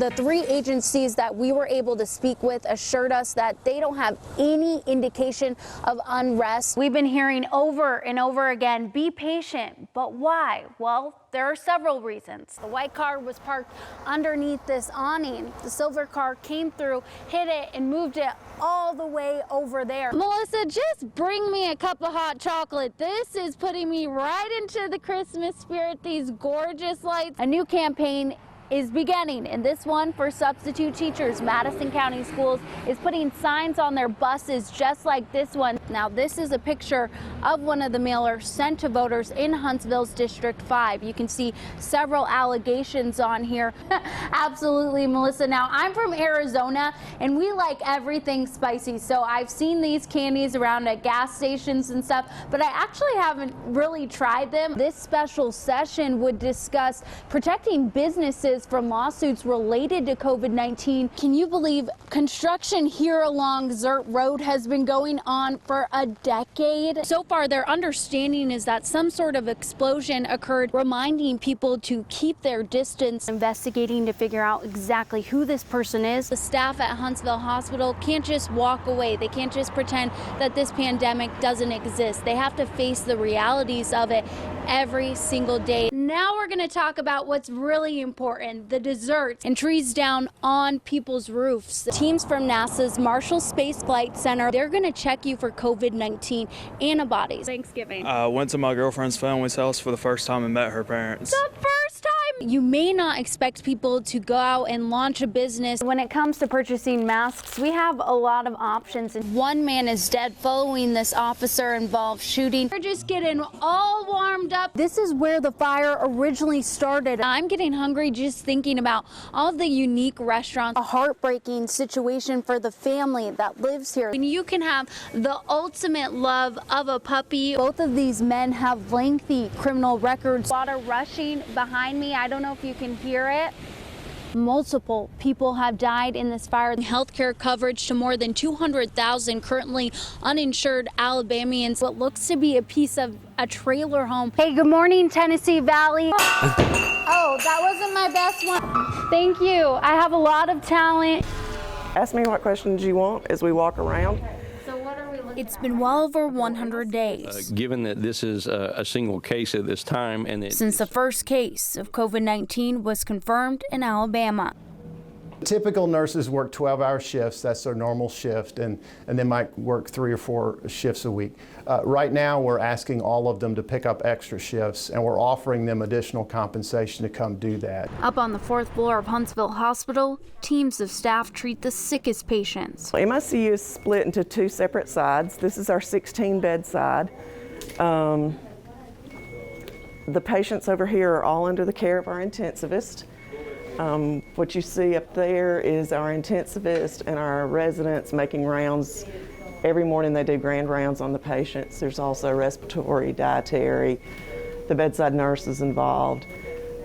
The 3 agencies that we were able to speak with assured us that they don't have any indication of unrest. We've been hearing over and over again, be patient, but why? Well, there are several reasons. The white car was parked underneath this awning. The silver car came through, hit it, and moved it all the way over there. Melissa, just bring me a cup of hot chocolate. This is putting me right into the Christmas spirit, these gorgeous lights. A new campaign is beginning, and this one for substitute teachers. Madison County Schools is putting signs on their buses just like this one. Now, this is a picture of one of the mailers sent to voters in Huntsville's District 5. You can see several allegations on here. Absolutely, Melissa. Now, I'm from Arizona, and we like everything spicy, so I've seen these candies around at gas stations and stuff, but I actually haven't really tried them. This special session would discuss protecting businesses from lawsuits related to COVID-19. Can you believe construction here along Zert Road has been going on for a decade? So far, their understanding is that some sort of explosion occurred, reminding people to keep their distance, investigating to figure out exactly who this person is. The staff at Huntsville Hospital can't just walk away. They can't just pretend that this pandemic doesn't exist. They have to face the realities of it every single day. Now we're going to talk about what's really important, the desserts and trees down on people's roofs. Teams from NASA's Marshall Space Flight Center, they're going to check you for COVID-19 antibodies. Thanksgiving. Went to my girlfriend's family's house for the first time and met her parents. The first time! You may not expect people to go out and launch a business. When it comes to purchasing masks, we have a lot of options. And one man is dead following this officer-involved shooting. We're just getting all warmed up. This is where the fire originally started. I'm getting hungry just thinking about all of the unique restaurants. A heartbreaking situation for the family that lives here. And you can have the ultimate love of a puppy. Both of these men have lengthy criminal records. Water rushing behind me. I don't know if you can hear it. Multiple people have died in this fire. Healthcare coverage to more than 200,000 currently uninsured Alabamians. What looks to be a piece of a trailer home. Hey, good morning, Tennessee Valley. Oh, that wasn't my best one. Thank you. I have a lot of talent. Ask me what questions you want as we walk around. It's been well over 100 days. Given that this is a single case at this time, and since the first case of COVID-19 was confirmed in Alabama. Typical nurses work 12-hour shifts. That's their normal shift, and they might work 3 or 4 shifts a week. Right now, we're asking all of them to pick up extra shifts, and we're offering them additional compensation to come do that. Up on the 4th floor of Huntsville Hospital, teams of staff treat the sickest patients. MICU is split into 2 separate sides. This is our 16-bed side. The patients over here are all under the care of our intensivist. What you see up there is our intensivist and our residents making rounds. Every morning they do grand rounds on the patients. There's also respiratory, dietary, the bedside nurse is involved.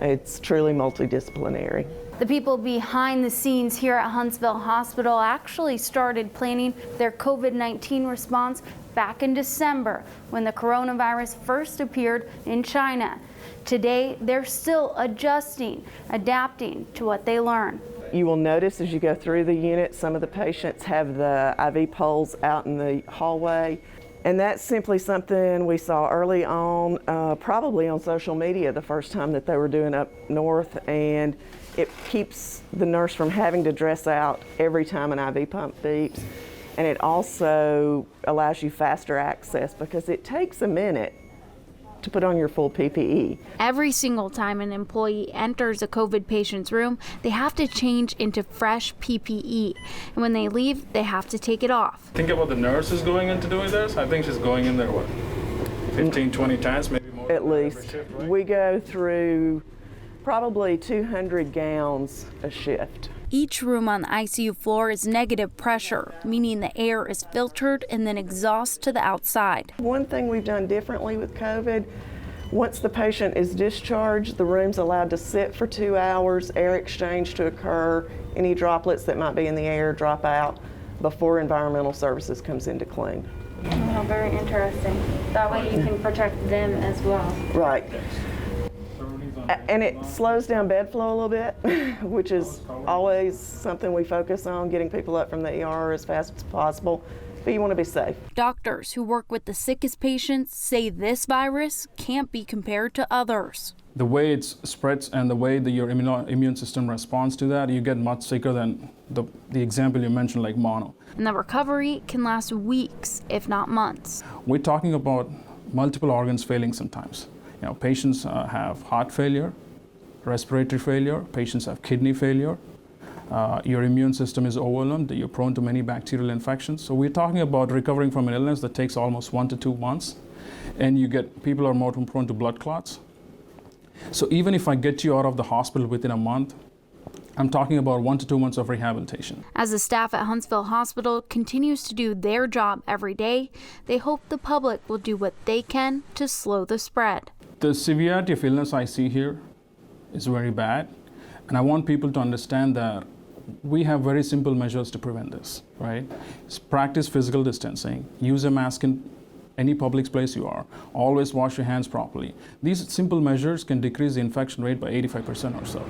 It's truly multidisciplinary. The people behind the scenes here at Huntsville Hospital actually started planning their COVID-19 response back in December when the coronavirus first appeared in China. Today, they're still adjusting, adapting to what they learn. You will notice as you go through the unit, some of the patients have the IV poles out in the hallway. And that's simply something we saw early on, probably on social media the first time that they were doing up north. And it keeps the nurse from having to dress out every time an IV pump beeps. And it also allows you faster access because it takes a minute to put on your full PPE. Every single time an employee enters a COVID patient's room, they have to change into fresh PPE. And when they leave, they have to take it off. Think about the nurses going into doing this. I think she's going in there, what, 15, 20 times, maybe more? At least. Shift, right? We go through probably 200 gowns a shift. Each room on the ICU floor is negative pressure, meaning the air is filtered and then exhaust to the outside. One thing we've done differently with COVID, once the patient is discharged, the room's allowed to sit for 2 hours, air exchange to occur, any droplets that might be in the air drop out before environmental services comes in to clean. Oh, very interesting. That way you can protect them as well. Right. And it slows down bed flow a little bit, which is always something we focus on, getting people up from the ER as fast as possible. But you want to be safe. Doctors who work with the sickest patients say this virus can't be compared to others. The way it spreads and the way that your immune system responds to that, you get much sicker than the example you mentioned, like mono. And the recovery can last weeks, if not months. We're talking about multiple organs failing sometimes. You know, patients have heart failure, respiratory failure, patients have kidney failure. Your immune system is overwhelmed, you're prone to many bacterial infections. So we're talking about recovering from an illness that takes almost 1 to 2 months, and people are more prone to blood clots. So even if I get you out of the hospital within a month, I'm talking about 1 to 2 months of rehabilitation. As the staff at Huntsville Hospital continues to do their job every day, they hope the public will do what they can to slow the spread. The severity of illness I see here is very bad, and I want people to understand that we have very simple measures to prevent this, right? Practice physical distancing, use a mask in any public place you are, always wash your hands properly. These simple measures can decrease the infection rate by 85% or so.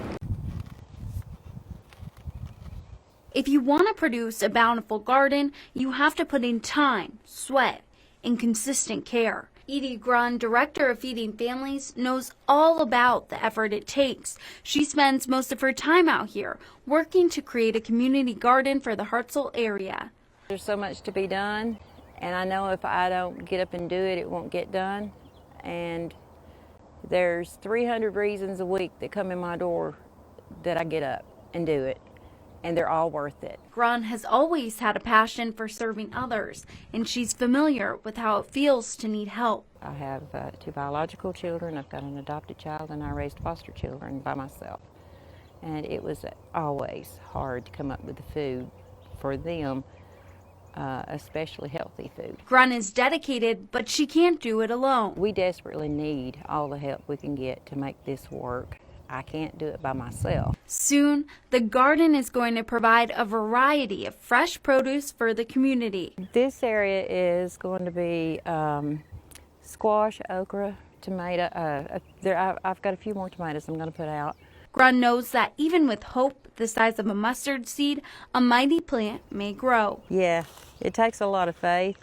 If you want to produce a bountiful garden, you have to put in time, sweat, and consistent care. Edie Grun, director of Feeding Families, knows all about the effort it takes. She spends most of her time out here working to create a community garden for the Hartselle area. There's so much to be done, and I know if I don't get up and do it, it won't get done. And there's 300 reasons a week that come in my door that I get up and do it, and they're all worth it. Grun has always had a passion for serving others, and she's familiar with how it feels to need help. I have 2 biological children, I've got an adopted child, and I raised foster children by myself. And it was always hard to come up with the food for them, especially healthy food. Grun is dedicated, but she can't do it alone. We desperately need all the help we can get to make this work. I can't do it by myself. Soon, the garden is going to provide a variety of fresh produce for the community. This area is going to be squash, okra, tomato. I've got a few more tomatoes I'm going to put out. Grun knows that even with hope the size of a mustard seed, a mighty plant may grow. Yeah, it takes a lot of faith,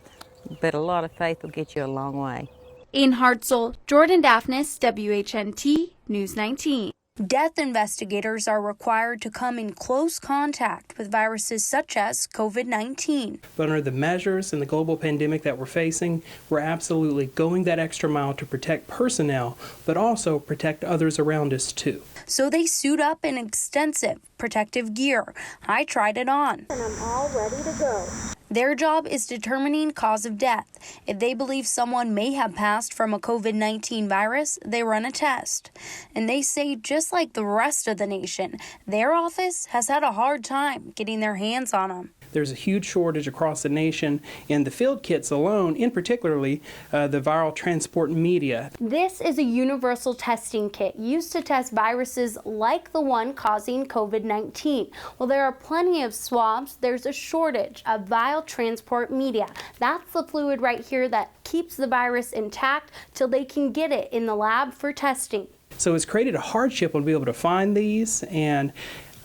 but a lot of faith will get you a long way. In Hartselle, Jordan Dafnis, WHNT News 19. Death investigators are required to come in close contact with viruses such as COVID-19. But under the measures and the global pandemic that we're facing, we're absolutely going that extra mile to protect personnel, but also protect others around us too. So they suit up in extensive protective gear. I tried it on. And I'm all ready to go. Their job is determining cause of death. If they believe someone may have passed from a COVID-19 virus, they run a test. And they say just like the rest of the nation, their office has had a hard time getting their hands on them. There's a huge shortage across the nation in the field kits alone, in particularly the viral transport media. This is a universal testing kit used to test viruses like the one causing COVID-19. Well, there are plenty of swabs. There's a shortage of viral transport media. That's the fluid right here that keeps the virus intact till they can get it in the lab for testing. So it's created a hardship on being able to find these, and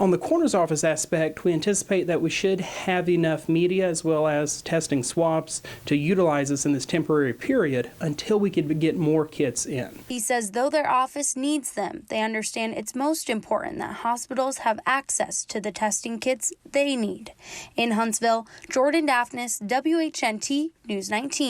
on the coroner's office aspect, we anticipate that we should have enough media as well as testing swabs to utilize this in this temporary period until we can get more kits in. He says though their office needs them, they understand it's most important that hospitals have access to the testing kits they need. In Huntsville, Jordan Dafnis, WHNT News 19.